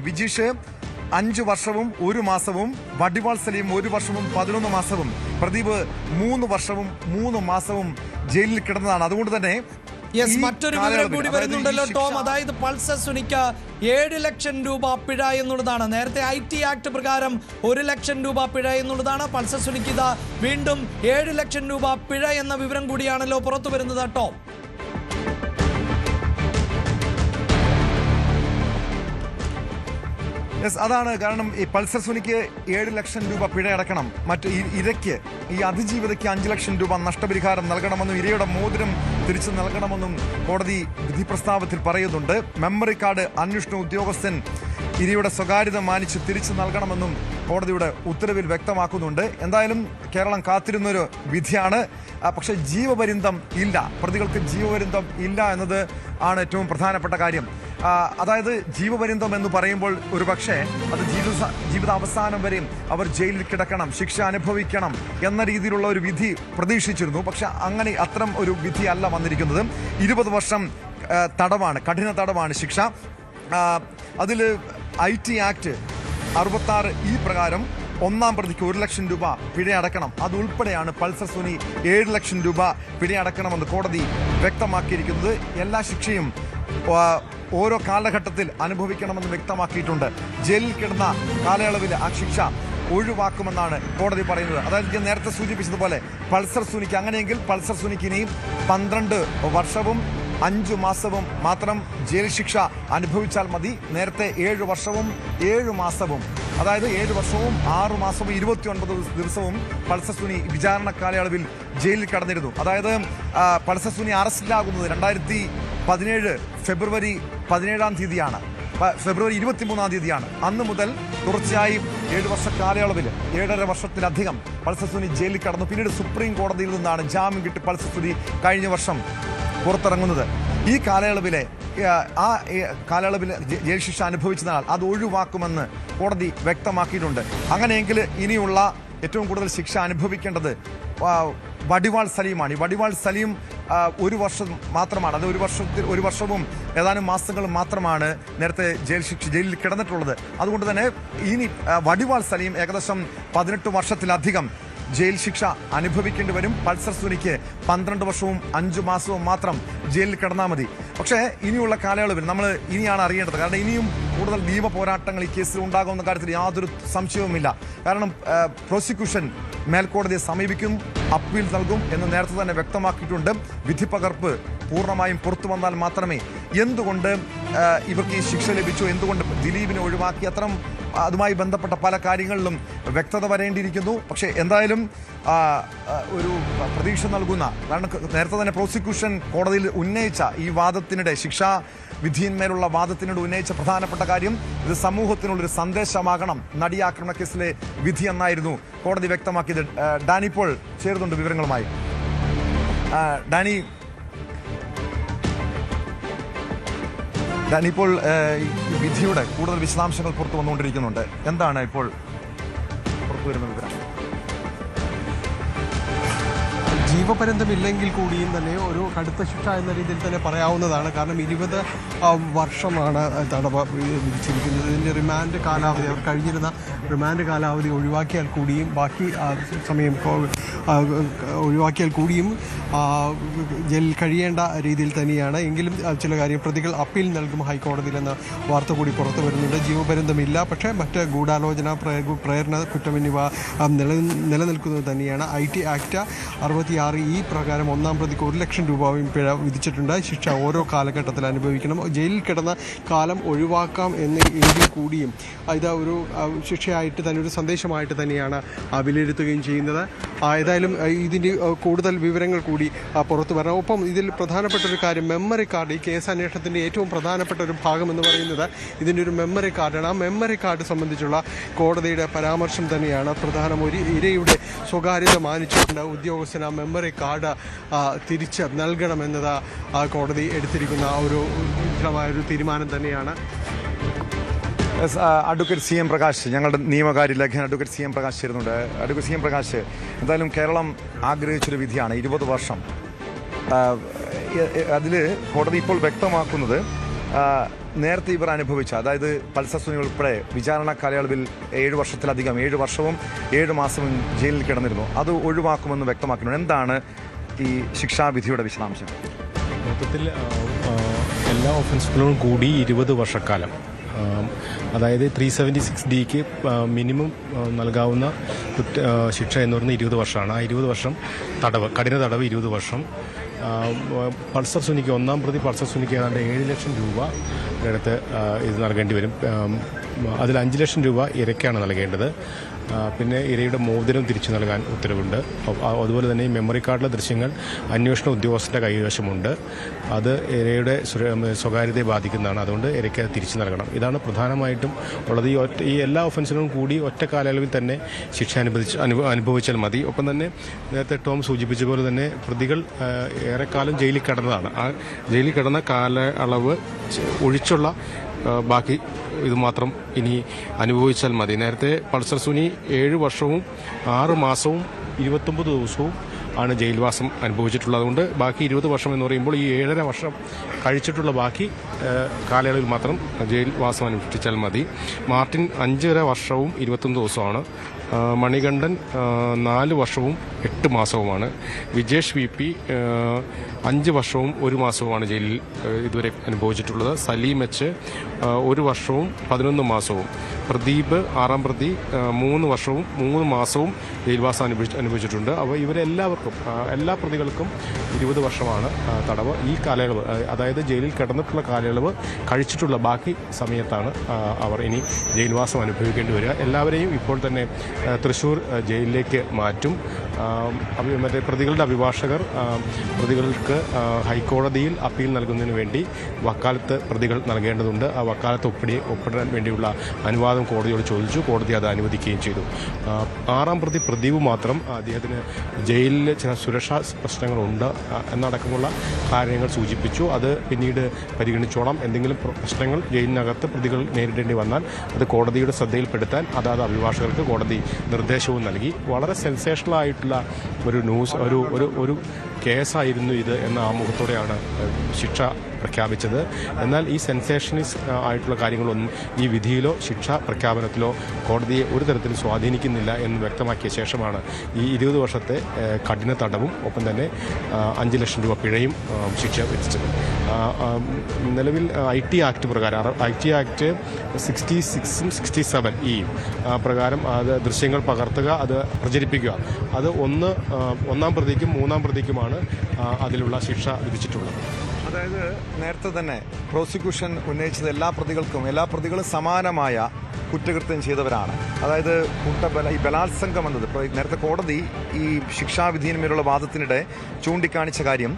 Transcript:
വിജീഷ് 5 വർഷവും 1 മാസവും, വടിവാൾ സലീം 1 വർഷവും 11 മാസവും, പ്രദീപ് 3 വർഷവും 3 മാസവും ജയിലിൽ കിടന്നതാണ്. അതുകൊണ്ട് തന്നെ മറ്റൊരു വിവരം കൂടി വരുന്നുണ്ടല്ലോ ടോം. അതായത് പൾസർ സുനിക്ക് 7 ലക്ഷം രൂപ പിഴ എന്നുള്ളതാണ്. നേരത്തെ IT ആക്ട് പ്രകാരം 1 ലക്ഷം രൂപ പിഴ എന്നുള്ളതാണ്. പൾസർ സുനിക്ക് ഇതാ വീണ്ടും 7 ലക്ഷം രൂപ പിഴ എന്ന വിവരം കൂടിയാണല്ലോ പുറത്തു വരുന്നത് ടോം. അതാണ് കാരണം. ഈ പൾസർ സുനിക്ക് 7 ലക്ഷം രൂപ പിഴ അടക്കണം. മറ്റു ഇരയ്ക്ക്, ഈ അതിജീവിതയ്ക്ക് 5 ലക്ഷം രൂപ നഷ്ടപരിഹാരം നൽകണമെന്നും ഇരയുടെ മോതിരം തിരിച്ചു നൽകണമെന്നും കോടതി വിധി പ്രസ്താവത്തിൽ പറയുന്നുണ്ട്. മെമ്മറി കാർഡ് അന്വേഷണ ഉദ്യോഗസ്ഥൻ ഇരയുടെ സ്വകാര്യത മാനിച്ച് തിരിച്ചു നൽകണമെന്നും കോടതിയുടെ ഉത്തരവിൽ വ്യക്തമാക്കുന്നുണ്ട്. എന്തായാലും കേരളം കാത്തിരുന്നൊരു വിധിയാണ്. പക്ഷേ ജീവപര്യന്തം ഇല്ല, പ്രതികൾക്ക് ജീവപര്യന്തം ഇല്ല എന്നത് ആണ് ഏറ്റവും പ്രധാനപ്പെട്ട കാര്യം. അതായത് ജീവപര്യന്തം എന്ന് പറയുമ്പോൾ ഒരു പക്ഷേ അത് ജീവിതാവസാനം വരെയും അവർ ജയിലിൽ കിടക്കണം, ശിക്ഷ അനുഭവിക്കണം എന്ന രീതിയിലുള്ള ഒരു വിധി പ്രതീക്ഷിച്ചിരുന്നു. പക്ഷെ അങ്ങനെ അത്തരം ഒരു വിധി അല്ല വന്നിരിക്കുന്നത്. 20 വർഷം തടവാണ്, കഠിന തടവാണ് ശിക്ഷ. അതിൽ IT ആക്ട് 66 പ്രകാരം 1-ാം പ്രതിക്ക് 1 ലക്ഷം രൂപ പിഴ അടക്കണം. അതുൾപ്പെടെയാണ് പൾസർ സുനി 7 ലക്ഷം രൂപ പിഴ അടക്കണമെന്ന് കോടതി വ്യക്തമാക്കിയിരിക്കുന്നത്. എല്ലാ ശിക്ഷയും ഓരോ കാലഘട്ടത്തിൽ അനുഭവിക്കണമെന്ന് വ്യക്തമാക്കിയിട്ടുണ്ട്. ജയിലിൽ കിടന്ന കാലയളവിൽ ആ ശിക്ഷ ഒഴിവാക്കുമെന്നാണ് കോടതി പറയുന്നത്. അതായത് ഞാൻ നേരത്തെ സൂചിപ്പിച്ചതുപോലെ പൾസർ സുനിക്ക്, അങ്ങനെയെങ്കിൽ പൾസർ സുനിക്ക് ഇനിയും 12 വർഷവും 5 മാസവും മാത്രം ജയിൽ ശിക്ഷ അനുഭവിച്ചാൽ മതി. നേരത്തെ 7 വർഷവും 7 മാസവും, അതായത് 7 വർഷവും 6 മാസവും 29 ദിവസവും പൾസർ സുനി വിചാരണ കാലയളവിൽ ജയിലിൽ കടന്നിരുന്നു. അതായത് പൾസർ സുനി അറസ്റ്റിലാകുന്നത് 2017 ഫെബ്രുവരി 17-ാം തീയതിയാണ്, ഫെബ്രുവരി 23-ാം തീയതിയാണ്. അന്ന് മുതൽ തുടർച്ചയായി 7 വർഷ കാലയളവിൽ 7.5 വർഷത്തിലധികം പൾസർ സുനി ജയിലിൽ കടന്നു. പിന്നീട് സുപ്രീം കോടതിയിൽ നിന്നാണ് ജാമ്യം കിട്ടി പൾസർ സുനി കഴിഞ്ഞ വർഷം പുറത്തിറങ്ങുന്നത്. ഈ കാലയളവിൽ ജയിൽ ശിക്ഷ അനുഭവിച്ചതിനാൽ അത് ഒഴിവാക്കുമെന്ന് കോടതി വ്യക്തമാക്കിയിട്ടുണ്ട്. അങ്ങനെയെങ്കിൽ ഇനിയുള്ള ഏറ്റവും കൂടുതൽ ശിക്ഷ അനുഭവിക്കേണ്ടത് വടിവാൾ സലീമാണ്. ഈ വടിവാൾ സലീം 1 വർഷം മാത്രമാണ്, അത് 1 വർഷവും ഏതാനും മാസങ്ങളും മാത്രമാണ് നേരത്തെ ജയിലിൽ കിടന്നിട്ടുള്ളത്. അതുകൊണ്ട് തന്നെ ഇനി വടിവാൾ സലീം ഏകദേശം 18 വർഷത്തിലധികം ജയിൽ ശിക്ഷ അനുഭവിക്കേണ്ടി വരും. പൾസർ സുനിക്ക് 12 വർഷവും 5 മാസവും മാത്രം ജയിലിൽ കിടന്നാൽ മതി. പക്ഷേ ഇനിയുള്ള കാലയളവിൽ നമ്മൾ ഇനിയാണ് അറിയേണ്ടത്. കാരണം ഇനിയും കൂടുതൽ നിയമ പോരാട്ടങ്ങൾ ഈ കേസിൽ ഉണ്ടാകുമെന്ന കാര്യത്തിൽ യാതൊരു സംശയവുമില്ല. കാരണം പ്രോസിക്യൂഷൻ മേൽക്കോടതിയെ സമീപിക്കും, അപ്പീൽ നൽകും എന്ന് നേരത്തെ തന്നെ വ്യക്തമാക്കിയിട്ടുണ്ട്. വിധി പകർപ്പ് പൂർണ്ണമായും പുറത്തു വന്നാൽ മാത്രമേ എന്തുകൊണ്ട് ഇവർക്ക് ഈ ശിക്ഷ ലഭിച്ചു, എന്തുകൊണ്ട് ദിലീപിനെ ഒഴിവാക്കി, അത്തരം അതുമായി ബന്ധപ്പെട്ട പല കാര്യങ്ങളിലും വ്യക്തത വരേണ്ടിയിരിക്കുന്നു. പക്ഷേ എന്തായാലും ഒരു പ്രതീക്ഷ നൽകുന്ന, കാരണം നേരത്തെ തന്നെ പ്രോസിക്യൂഷൻ കോടതിയിൽ ഉന്നയിച്ച ഈ വാദത്തിനിടെ, ശിക്ഷാ വിധിയിന്മേലുള്ള വാദത്തിനിടെ ഉന്നയിച്ച പ്രധാനപ്പെട്ട കാര്യം ഇത് സമൂഹത്തിനുള്ളൊരു സന്ദേശമാകണം നടിയാക്രമണ കേസിലെ വിധി എന്നായിരുന്നു കോടതി വ്യക്തമാക്കിയത്. ഡാനി ഇപ്പോൾ ചേർന്നുണ്ട് വിവരങ്ങളുമായി. ഡാനി ഇപ്പോൾ വിധിയുടെ കൂടുതൽ വിശദാംശങ്ങൾ പുറത്തു വന്നുകൊണ്ടിരിക്കുന്നുണ്ട്. എന്താണ് ഇപ്പോൾ പുറത്തു വരുന്ന വിവരം? ജീവപര്യന്തമില്ലെങ്കിൽ കൂടിയും തന്നെ ഒരു കടുത്ത ശിക്ഷ എന്ന രീതിയിൽ തന്നെ പറയാവുന്നതാണ്. കാരണം 20 വർഷമാണ് തടവ് വിധിച്ചിരിക്കുന്നത്. ഇതിൻ്റെ റിമാൻഡ് കാലാവധി, അവർ കഴിഞ്ഞിരുന്ന റിമാൻഡ് കാലാവധി ഒഴിവാക്കിയാൽ കൂടിയും, ബാക്കി സമയം ഒഴിവാക്കിയാൽ കൂടിയും ജയിലിൽ കഴിയേണ്ട രീതിയിൽ തന്നെയാണ്. എങ്കിലും ചില കാര്യം പ്രതികൾ അപ്പീൽ നൽകും ഹൈക്കോടതിയിലെന്ന വാർത്ത കൂടി പുറത്തു വരുന്നുണ്ട്. ജീവപര്യന്തമില്ല, പക്ഷേ മറ്റ് ഗൂഢാലോചന, പ്രേരണ കുറ്റം എന്നിവ നിലനിൽക്കുന്നത് തന്നെയാണ്. IT ആക്ട് 66 പ്രകാരം 1-ാം പ്രതിക്ക് 1 ലക്ഷം രൂപയും പിഴ വിധിച്ചിട്ടുണ്ട്. ശിക്ഷ ഓരോ കാലഘട്ടത്തിൽ അനുഭവിക്കണം. ജയിലിൽ കിടന്ന കാലം ഒഴിവാക്കാം എങ്കിൽ കൂടിയും ഇത് ഒരു ശിക്ഷയായിട്ട് തന്നെ, ഒരു സന്ദേശമായിട്ട് തന്നെയാണ് വിലയിരുത്തുകയും ചെയ്യുന്നത്. ഏതായാലും ഇതിൻ്റെ കൂടുതൽ വിവരങ്ങൾ കൂടി പുറത്തു വരണം. ഒപ്പം ഇതിൽ പ്രധാനപ്പെട്ട ഒരു കാര്യം, മെമ്മറി കാർഡ്. ഈ കേസ് അന്വേഷണത്തിൻ്റെ ഏറ്റവും പ്രധാനപ്പെട്ട ഒരു ഭാഗം എന്ന് പറയുന്നത് ഇതിൻ്റെ ഒരു മെമ്മറി കാർഡാണ്. ആ മെമ്മറി കാർഡ് സംബന്ധിച്ചുള്ള കോടതിയുടെ പരാമർശം തന്നെയാണ് പ്രധാനം. ഒരു ഇരയുടെ സ്വകാര്യത മാനിച്ചിട്ടുണ്ട് ഉദ്യോഗസ്ഥന് ആ മെമ്മറി കാർഡ് തിരിച്ച് നൽകണമെന്നത് കോടതി എടുത്തിരിക്കുന്ന ഒരു ഉഗ്രമായൊരു തീരുമാനം തന്നെയാണ്. അഡ്വക്കേറ്റ് CM പ്രകാശ്, ഞങ്ങളുടെ നിയമകാര്യ ലേഖകൻ അഡ്വക്കേറ്റ് CM പ്രകാശ് ചേരുന്നുണ്ട്. അഡ്വക്കേറ്റ് CM പ്രകാശ്, എന്തായാലും കേരളം ആഗ്രഹിച്ചൊരു വിധിയാണ് 20 വർഷം. അതിൽ കോടതി ഇപ്പോൾ വ്യക്തമാക്കുന്നത് നേരത്തെ ഇവർ അനുഭവിച്ച, അതായത് പൾസർ സുനി ഉൾപ്പെടെ വിചാരണ കാലയളവിൽ 7 വർഷത്തിലധികം 7 വർഷവും 7 മാസവും ജയിലിൽ കിടന്നിരുന്നു. അത് ഒഴിവാക്കുമെന്ന് വ്യക്തമാക്കുന്നു. എന്താണ് ഈ ശിക്ഷാവിധിയുടെ വിശദാംശം? മൊത്തത്തിൽ എല്ലാ ഒഫൻസുകളും കൂടി 20 വർഷക്കാലം, അതായത് 376D മിനിമം നൽകാവുന്ന ശിക്ഷ എന്ന് പറയുന്നത് 20 വർഷമാണ്. ആ 20 വർഷം തടവ്, കഠിന തടവ് 20 വർഷം. പൾസർ സുനിക്ക്, ഒന്നാം പ്രതി പൾസർ സുനിക്ക് ഏതാണ്ട് 7 ലക്ഷം രൂപ അടുത്ത് ഇത് നൽകേണ്ടി വരും. അതിൽ 5 ലക്ഷം രൂപ ഇരയ്ക്കാണ് നൽകേണ്ടത്. പിന്നെ ഇരയുടെ മോതിരം തിരിച്ചു നൽകാൻ ഉത്തരവുണ്ട്. അതുപോലെ തന്നെ ഈ മെമ്മറി കാർഡിലെ ദൃശ്യങ്ങൾ അന്വേഷണ ഉദ്യോഗസ്ഥൻ്റെ കൈവശമുണ്ട്. അത് ഇരയുടെ സ്വകാര്യതയെ ബാധിക്കുന്നതാണ്. അതുകൊണ്ട് ഇരയ്ക്ക് അത് തിരിച്ചു നൽകണം. ഇതാണ് പ്രധാനമായിട്ടും ഉള്ളത്. ഈ എല്ലാ ഒഫൻസിനും കൂടി ഒറ്റ കാലയളവിൽ തന്നെ ശിക്ഷ അനുഭവിച്ചാൽ മതി. ഒപ്പം തന്നെ നേരത്തെ ടോം സൂചിപ്പിച്ച പോലെ തന്നെ പ്രതികൾ ഏറെക്കാലം ജയിലിൽ കിടന്നതാണ്. ആ ജയിലിൽ കിടന്ന കാലയളവ് ഒഴിച്ചുള്ള ബാക്കി ഇത് മാത്രം ഇനി അനുഭവിച്ചാൽ മതി. നേരത്തെ പൾസർ സുനി 7 വർഷവും 6 മാസവും 29 ദിവസവും ആണ് ജയിൽവാസം അനുഭവിച്ചിട്ടുള്ളത്. അതുകൊണ്ട് ബാക്കി 20 വർഷം എന്ന് പറയുമ്പോൾ ഈ 7.5 വർഷം കഴിച്ചിട്ടുള്ള ബാക്കി കാലയളവിൽ മാത്രം ജയിൽവാസം അനുഷ്ഠിച്ചാൽ മതി. മാർട്ടിൻ 5.5 വർഷവും 21 ദിവസമാണ്. മണികണ്ഠൻ 4 വർഷവും 8 മാസവുമാണ്. വിജേഷ് VP 5 വർഷവും 1 മാസവുമാണ് ജയിലിൽ ഇതുവരെ അനുഭവിച്ചിട്ടുള്ളത്. സലീം H 1 വർഷവും 11 മാസവും. പ്രദീപ് 6ാം പ്രതി 3 വർഷവും 3 മാസവും ജയിൽവാസം അനുഭവിച്ചിട്ടുണ്ട്. അപ്പോൾ ഇവരെല്ലാവർക്കും, എല്ലാ പ്രതികൾക്കും 20 വർഷമാണ് തടവ്. ഈ കാലയളവ്, അതായത് ജയിലിൽ കിടന്നിട്ടുള്ള കാലയളവ് കഴിച്ചിട്ടുള്ള ബാക്കി സമയത്താണ് അവർ ഇനി ജയിൽവാസം അനുഭവിക്കേണ്ടി വരിക. എല്ലാവരെയും ഇപ്പോൾ തന്നെ തൃശ്ശൂർ ജയിലിലേക്ക് മാറ്റും. മറ്റേ പ്രതികളുടെ അഭിഭാഷകർ പ്രതികൾക്ക് ഹൈക്കോടതിയിൽ അപ്പീൽ നൽകുന്നതിന് വേണ്ടി വക്കാലത്ത് പ്രതികൾ നൽകേണ്ടതുണ്ട്. ആ വക്കാലത്ത് ഒപ്പിടാൻ വേണ്ടിയുള്ള അനുവാദം കോടതിയോട് ചോദിച്ചു. കോടതി അത് അനുവദിക്കുകയും ചെയ്തു. 6ാം പ്രതി പ്രദീപ് മാത്രം അദ്ദേഹത്തിന് ജയിലിൽ ചില സുരക്ഷാ പ്രശ്നങ്ങളുണ്ട് എന്നടക്കമുള്ള കാര്യങ്ങൾ സൂചിപ്പിച്ചു. അത് പിന്നീട് പരിഗണിച്ചോളാം. എന്തെങ്കിലും പ്രശ്നങ്ങൾ ജയിലിനകത്ത് പ്രതികൾ നേരിടേണ്ടി വന്നാൽ അത് കോടതിയുടെ ശ്രദ്ധയിൽപ്പെടുത്താൻ അതാത് അഭിഭാഷകർക്ക് കോടതി നിർദ്ദേശവും നൽകി. വളരെ സെൻസേഷണലായിട്ടുള്ള ഒരു ന്യൂസ്, ഒരു കേസായിരുന്നു ഇത് എന്ന ആമുഖത്തോടെയാണ് ശിക്ഷ പ്രഖ്യാപിച്ചത്. എന്നാൽ ഈ സെൻസേഷനിസ്റ്റ് ആയിട്ടുള്ള കാര്യങ്ങളൊന്നും ഈ വിധിയിലോ ശിക്ഷാ പ്രഖ്യാപനത്തിലോ കോടതിയെ ഒരു തരത്തിലും സ്വാധീനിക്കുന്നില്ല എന്ന് വ്യക്തമാക്കിയ ശേഷമാണ് ഈ 20 വർഷത്തെ കഠിന തടവും ഒപ്പം തന്നെ 5 ലക്ഷം രൂപ പിഴയും ശിക്ഷ വിധിച്ചത്. നിലവിൽ IT ആക്ട് പ്രകാരം, IT ആക്ട് 66ഉം 67E പ്രകാരം അത് ദൃശ്യങ്ങൾ പകർത്തുക, അത് പ്രചരിപ്പിക്കുക, അത് ഒന്നാം പ്രതിക്കും 3ാം പ്രതിക്കുമാണ് അതിലുള്ള ശിക്ഷ വിധിച്ചിട്ടുള്ളത്. അതായത് നേരത്തെ തന്നെ പ്രോസിക്യൂഷൻ ഉന്നയിച്ചത് എല്ലാ പ്രതികളും സമാനമായ കുറ്റകൃത്യം ചെയ്തവരാണ്. അതായത് ഈ ബലാത്സംഗം എന്നത് നേരത്തെ കോടതി ഈ ശിക്ഷാവിധിയിന്മേലുള്ള വാദത്തിനിടെ ചൂണ്ടിക്കാണിച്ച കാര്യം,